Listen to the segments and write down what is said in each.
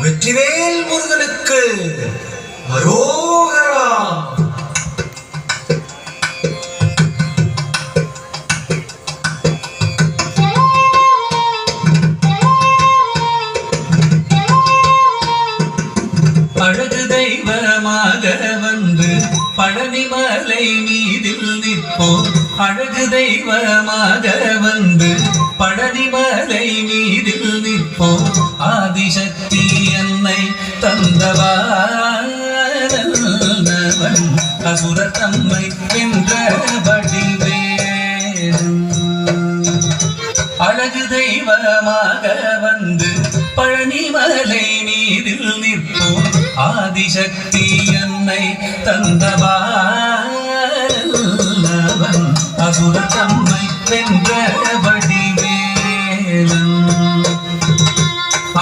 வெற்றிவேல் முருகனுக்கு அரோகரா. அழகு தெய்வமாக வந்து பழனிமலை மீதில் நிற்போம். அழகு தெய்வமாக வந்து பழனிமலை மீதில் நிற்போம். ஆதிசக்தி என்னை தந்தவானவன் அசுரர் தம்மை வென்ற வடிவேலன். அழகு தெய்வமாக வந்து பழனிமலை மீதில் நிற்போம். ஆதிசக்தி என்னை தந்தவானவன் அசுரர் தம்மை வென்ற வடிவேலன்.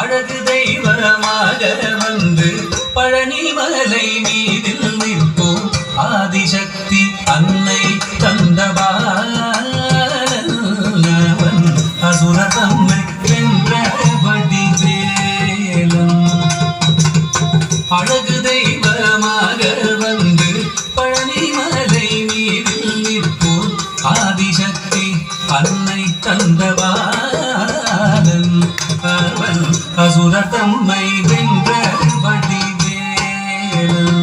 அழகு தெய்வமாக வந்து பழனிமலை மீதில் நிற்போம். ஆதிசக்தி அன்னை தந்தவானவன் அசுரர் தம்மை வென்ற வடிவேலன். அழகு தெய்வமாக வந்து பழனிமலை மீதில் நிற்போம். ஆதிசக்தி அன்னை தந்தவானன் அவன் அசுரர் தம்மை வென்ற வடிவேலன்.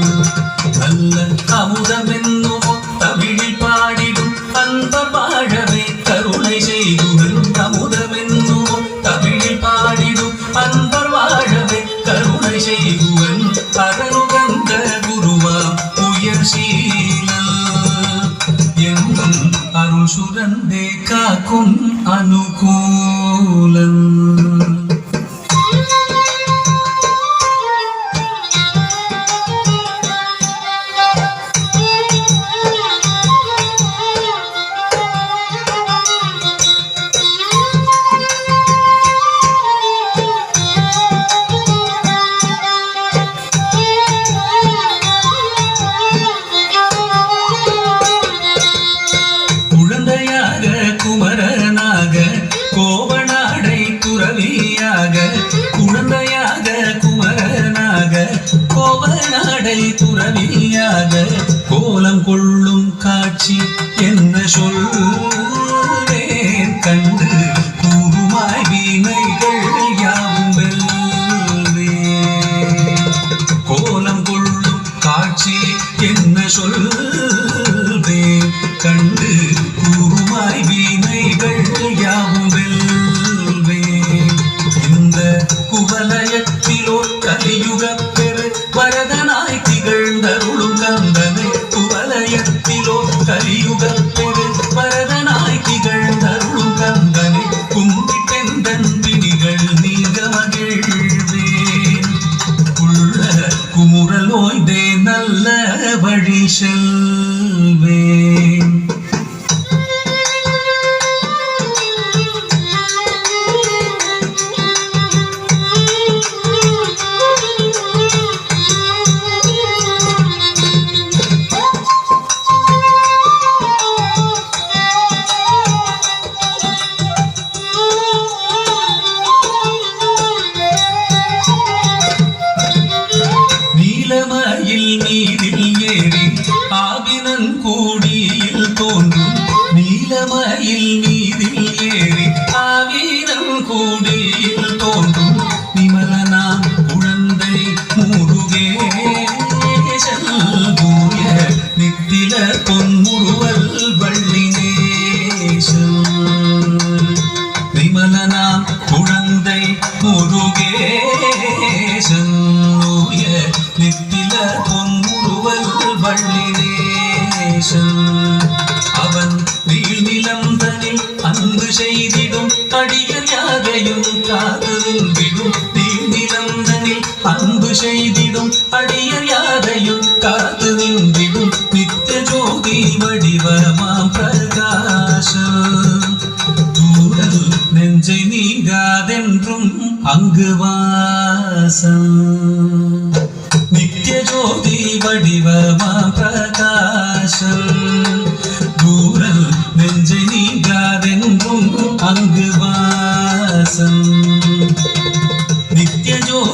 நல்ல அமுதமென்னும் தமிழில் பாடிடும் அன்பர் வாழவே கருணை செய்குவன். அமுதமென்னும் தமிழில் பாடிடும் அன்பர் வாழவே கருணை செய்குவன். அருளுகந்த குருவாம் உயர் சீலன் எங்கும் அருள் சுரந்தே காக்கும் அனுகூலன். குமரனாக கோவனாடை துறவியாக குழந்தையாக குமரனாக கோவனாடை துறவியாக கோலம் கொள்ளும் காட்சி என்ன சொல்வேன் கண்டு கூறுமாய் வீணைகள் யாவும் வெல்வேன். கோலம் கொள்ளும் காட்சி என்ன சொல்வேன் கண்டு கூறுமாய் வீணைகள் யாவும் வெல்வேன். இந்த குவலயத்திலோ கலியுக பெரு வரதனாய் திகழ்ந்தருளும் கந்தனை. குவலயத்திலோ கலியுக பெரு வரதனாய் திகழ்ந்தருளும் கந்தனை. கும்பிட்டெந்தன் பிணிகள் நீங்க மகிழ்வேன். உள்ள குமுறல் ஓய்ந்தே நல்ல வழி செல்வேன். நீலமயில் மீதில் ஏறி ஆவினன் கூடியில் தோன்றும். நீலமயில் மீதில் ஏறி ஆவினன் கூடியில் தோன்றும். நிமலனாம் குழந்தை முருகேசன் தூய நித்தில பொன்முருவல் வள்ளினேசன். நிமலனாம் குழந்தை முருகேசன் நித்தில பொன்முருவல் வள்ளினேசன். அவன் நீள்நிலம் தனில் அன்பு செய்திடும் அடியர் யாரையும் காத்து நின்றிடும். நீள்நிலம் தனில் அன்பு செய்திடும் அடியர் யாரையும் காத்து நின்றிடும். நித்திய ஜோதி வடிவமாம் பிரகாசம் தூரல் நெஞ்சை நீங்காதென்றும் அங்கு வாசம். நித்திய ஜோதி வடிவமாம் பிரகாசம் தூரல் நெஞ்சை நீங்காதென்றும் அங்கு வாசம். நித்திய ஜோதி